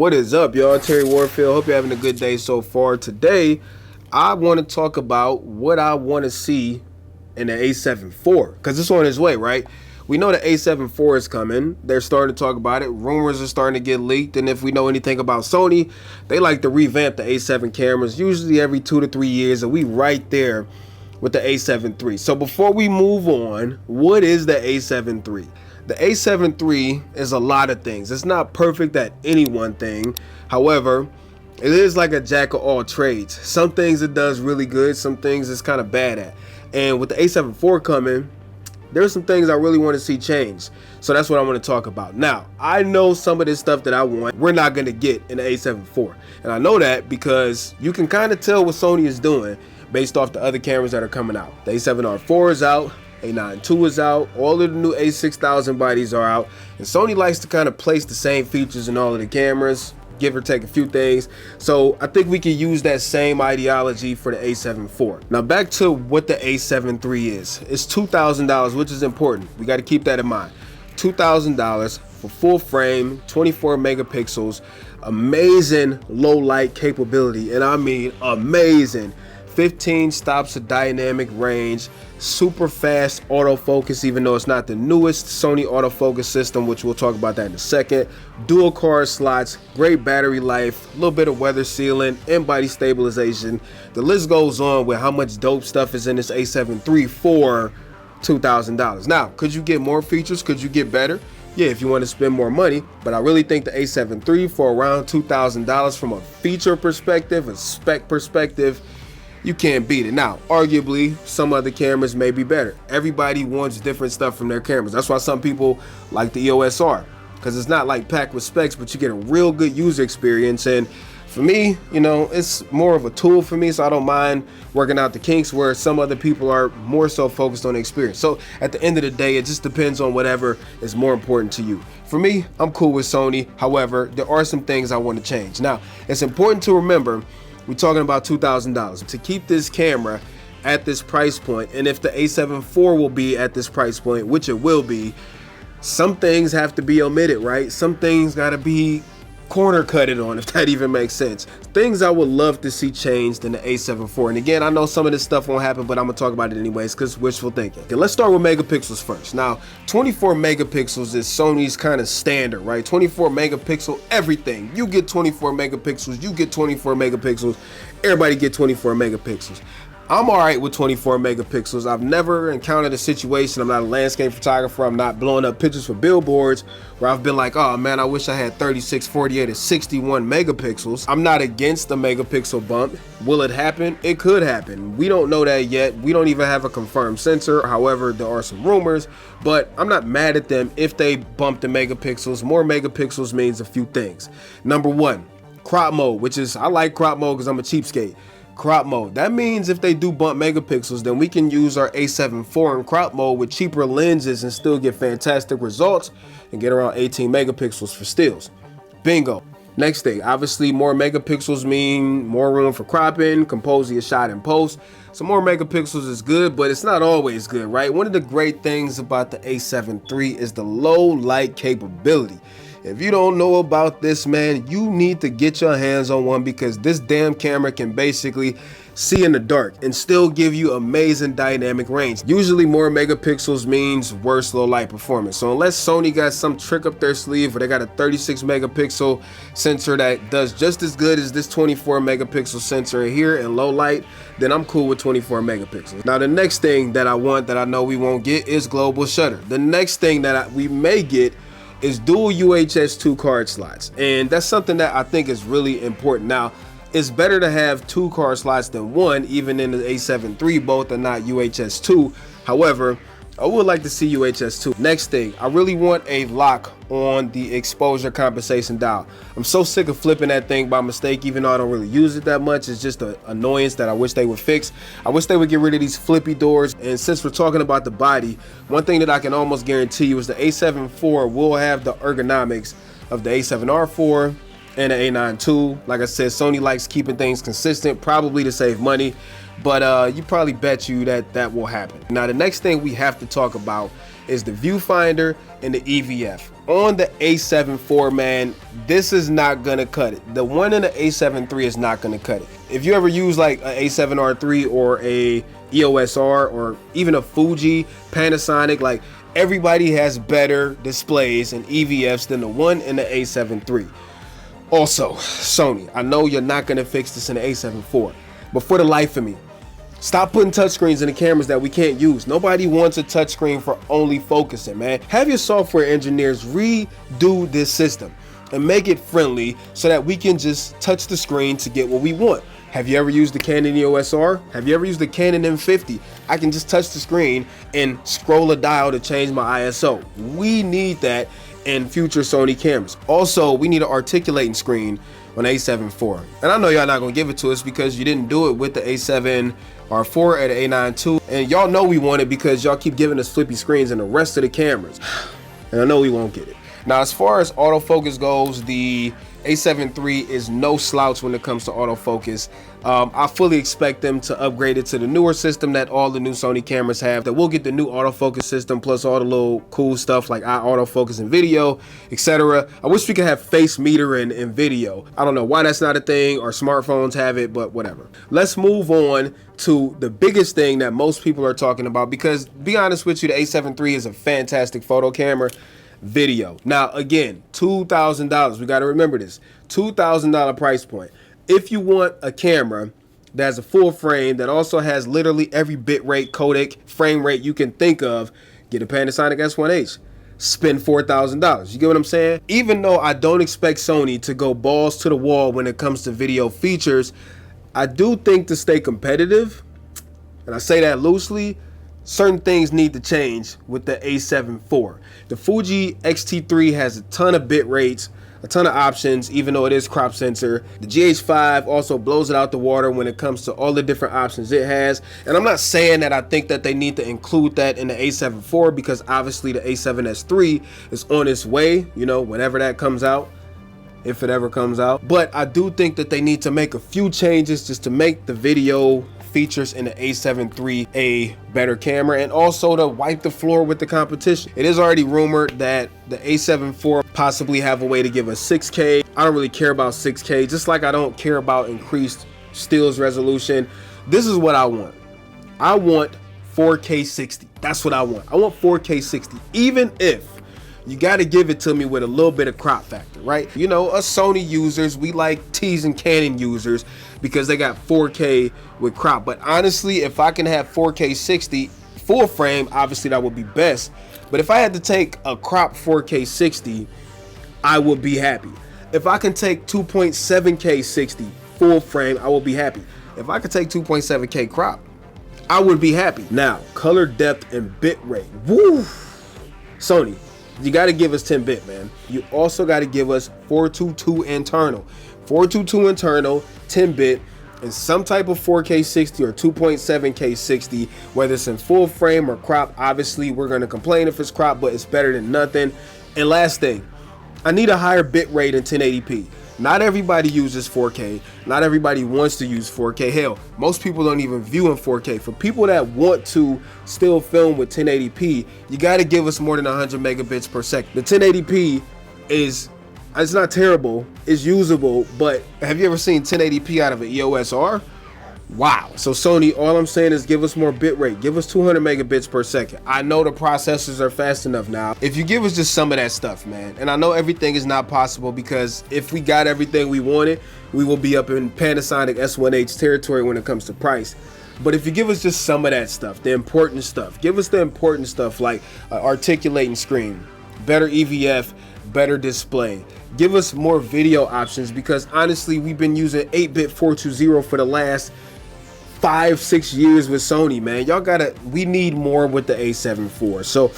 What is up, y'all? Terry Warfield. Hope you're having a good day so far. Today, I want to talk about what I want to see in the A7IV, because it's on its way, right? We know the A7IV is coming. They're starting to talk about it. Rumors are starting to get leaked, and if we know anything about Sony, they like to revamp the A7 cameras usually every 2 to 3 years, and we right there with the A7III. So before we move on, what is the A7 III? The A7 III is a lot of things. It's not perfect at any one thing. However, it is like a jack of all trades. Some things it does really good, some things it's kind of bad at. And with the A7 IV coming, there's some things I really want to see change. So that's what I want to talk about. Now, I know some of this stuff that I want, we're not going to get in the A7 IV. And I know that because you can kind of tell what Sony is doing based off the other cameras that are coming out. The A7R4 is out, A9 II is out, all of the new A6000 bodies are out, and Sony likes to kind of place the same features in all of the cameras, give or take a few things. So I think we can use that same ideology for the A7 IV. Now back to what the A7 III is. It's $2,000, which is important. We got to keep that in mind. $2,000 for full frame, 24 megapixels, amazing low light capability, and I mean amazing. 15 stops of dynamic range, super fast autofocus, even though it's not the newest Sony autofocus system, which we'll talk about that in a second. Dual card slots, great battery life, a little bit of weather sealing, and body stabilization. The list goes on with how much dope stuff is in this A7 III for $2,000. Now, could you get more features? Could you get better? Yeah, if you want to spend more money, but I really think the A7 III for around $2,000 from a feature perspective, a spec perspective, you can't beat it. Now, arguably, some other cameras may be better. Everybody wants different stuff from their cameras. That's why some people like the EOS R, because it's not like packed with specs, but you get a real good user experience. And for me, you know, it's more of a tool for me, so I don't mind working out the kinks, where some other people are more so focused on the experience. So at the end of the day, it just depends on whatever is more important to you. For me, I'm cool with Sony. However, there are some things I want to change. Now, it's important to remember, we're talking about $2,000 to keep this camera at this price point, and if the A7 IV will be at this price point, which it will be, some things have to be omitted, right? Some things got to be corner cutted on, if that even makes sense. Things I would love to see changed in the A7 IV. And again, I know some of this stuff won't happen, but I'm gonna talk about it anyways because wishful thinking. Okay, let's start with megapixels first. Now, 24 megapixels is Sony's kind of standard, right? 24 megapixel everything. You get 24 megapixels, you get 24 megapixels, everybody get 24 megapixels. I'm all right with 24 megapixels. I've never encountered a situation, I'm not a landscape photographer, I'm not blowing up pictures for billboards, where I've been like, oh man, I wish I had 36, 48, or 61 megapixels. I'm not against the megapixel bump. Will it happen? It could happen. We don't know that yet. We don't even have a confirmed sensor. However, there are some rumors, but I'm not mad at them if they bump the megapixels. More megapixels means a few things. Number one, crop mode, which is, I like crop mode because I'm a cheapskate. Crop mode. That means if they do bump megapixels, then we can use our A7 IV in crop mode with cheaper lenses and still get fantastic results and get around 18 megapixels for stills. Bingo. Next thing, obviously more megapixels mean more room for cropping, composing a shot in post. So more megapixels is good, but it's not always good, right? One of the great things about the A7 III is the low light capability. If you don't know about this, man, you need to get your hands on one, because this damn camera can basically see in the dark and still give you amazing dynamic range. Usually more megapixels means worse low light performance. So unless Sony got some trick up their sleeve where they got a 36 megapixel sensor that does just as good as this 24 megapixel sensor here in low light, then I'm cool with 24 megapixels. Now the next thing that I want, that I know we won't get, is global shutter. The next thing that we may get is dual UHS 2 card slots, and that's something that I think is really important. Now, it's better to have 2 card slots than one, even in the A7 III, both are not UHS 2. However, I would like to see UHS 2. Next thing, I really want a lock on the exposure compensation dial. I'm so sick of flipping that thing by mistake, even though I don't really use it that much. It's just an annoyance that I wish they would fix. I wish they would get rid of these flippy doors. And since we're talking about the body, one thing that I can almost guarantee you is the A7 IV will have the ergonomics of the A7R4 and the A9 II. Like I said, Sony likes keeping things consistent, probably to save money, but you probably bet you that will happen. Now, the next thing we have to talk about is the Viewfinder and the EVF. On the A7 IV, man, this is not gonna cut it. The one in the A7 III is not gonna cut it. If you ever use like a A7R3 or a EOS R or even a Fuji, Panasonic, like everybody has better displays and EVFs than the one in the A7 III. Also, Sony, I know you're not gonna fix this in the A7 IV, but for the life of me, stop putting touchscreens in the cameras that we can't use. Nobody wants a touchscreen for only focusing, man. Have your software engineers redo this system and make it friendly so that we can just touch the screen to get what we want. Have you ever used the Canon EOS R? Have you ever used the Canon M50? I can just touch the screen and scroll a dial to change my ISO. We need that in future Sony cameras. Also, we need an articulating screen on A7 IV. And I know y'all not gonna give it to us because you didn't do it with the A7R4 or the A9 II. And y'all know we want it because y'all keep giving us flippy screens in the rest of the cameras. And I know we won't get it. Now, as far as autofocus goes, the A7 III is no slouch when it comes to autofocus. I fully expect them to upgrade it to the newer system that all the new Sony cameras have. That we'll get the new autofocus system plus all the little cool stuff like eye autofocus in video, etc. I wish we could have face meter in video. I don't know why that's not a thing, or smartphones have it, but whatever. Let's move on to the biggest thing that most people are talking about, because to be honest with you, the A7 III is a fantastic photo camera. Video. Now again, $2,000. We got to remember this. $2,000 price point. If you want a camera that has a full frame that also has literally every bit rate, codec, frame rate you can think of, get a Panasonic S1H. Spend $4,000. You get what I'm saying? Even though I don't expect Sony to go balls to the wall when it comes to video features, I do think to stay competitive, and I say that loosely, certain things need to change with the A7 IV. The Fuji X-T3 has a ton of bit rates, a ton of options, even though it is crop sensor. The GH5 also blows it out the water when it comes to all the different options it has. And I'm not saying that I think that they need to include that in the A7 IV, because obviously the A7S III is on its way, you know, whenever that comes out, if it ever comes out. But I do think that they need to make a few changes just to make the video features in the A7 III a better camera, and also to wipe the floor with the competition. It is already rumored that the A7 IV possibly have a way to give us 6K. I don't really care about 6K, just like I don't care about increased stills resolution. This is what I want. I want 4K 60. That's what I want. I want 4K 60, even if you got to give it to me with a little bit of crop factor, right? You know, us Sony users, we like teasing Canon users because they got 4K with crop. But honestly, if I can have 4K 60 full frame, obviously that would be best. But if I had to take a crop 4K 60, I would be happy. If I can take 2.7K 60 full frame, I will be happy. If I could take 2.7K crop, I would be happy. Now, color depth and bit rate. Woo! Sony, you got to give us 10 bit, man. You also got to give us 422 internal. 422 internal, 10 bit, and some type of 4K 60 or 2.7K 60, whether it's in full frame or crop. Obviously, we're going to complain if it's crop, but it's better than nothing. And last thing, I need a higher bit rate in 1080p. Not everybody uses 4K. Not everybody wants to use 4K. Hell, most people don't even view in 4K. For people that want to still film with 1080p, you got to give us more than 100 megabits per second. The 1080p it's not terrible, it's usable, but have you ever seen 1080p out of an EOS R? Wow. So Sony, all I'm saying is give us more bit rate. Give us 200 megabits per second. I know the processors are fast enough now. If you give us just some of that stuff, man. And I know everything is not possible, because if we got everything we wanted, we will be up in Panasonic S1H territory when it comes to price. But if you give us just some of that stuff, the important stuff, give us the important stuff like articulating screen, better EVF, better display. Give us more video options, because honestly, we've been using 8-bit 420 for the last 5-6 years with Sony, man. We need more with the A7 IV. So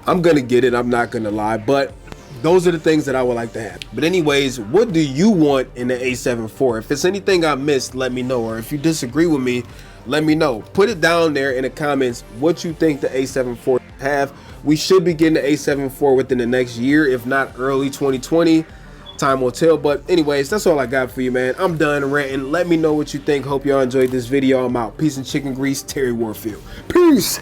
I'm gonna get it, I'm not gonna lie, but those are the things that I would like to have. But anyways, what do you want in the A7 IV? If it's anything I missed, let me know. Or if you disagree with me, let me know. Put it down there in the comments what you think the A7 IV have. We should be getting the A7 IV within the next year, if not early 2020. Time will tell. But anyways, that's all I got for you, man. I'm done ranting. Let me know what you think. Hope y'all enjoyed this video. I'm out. Peace and chicken grease. Terry Warfield. Peace.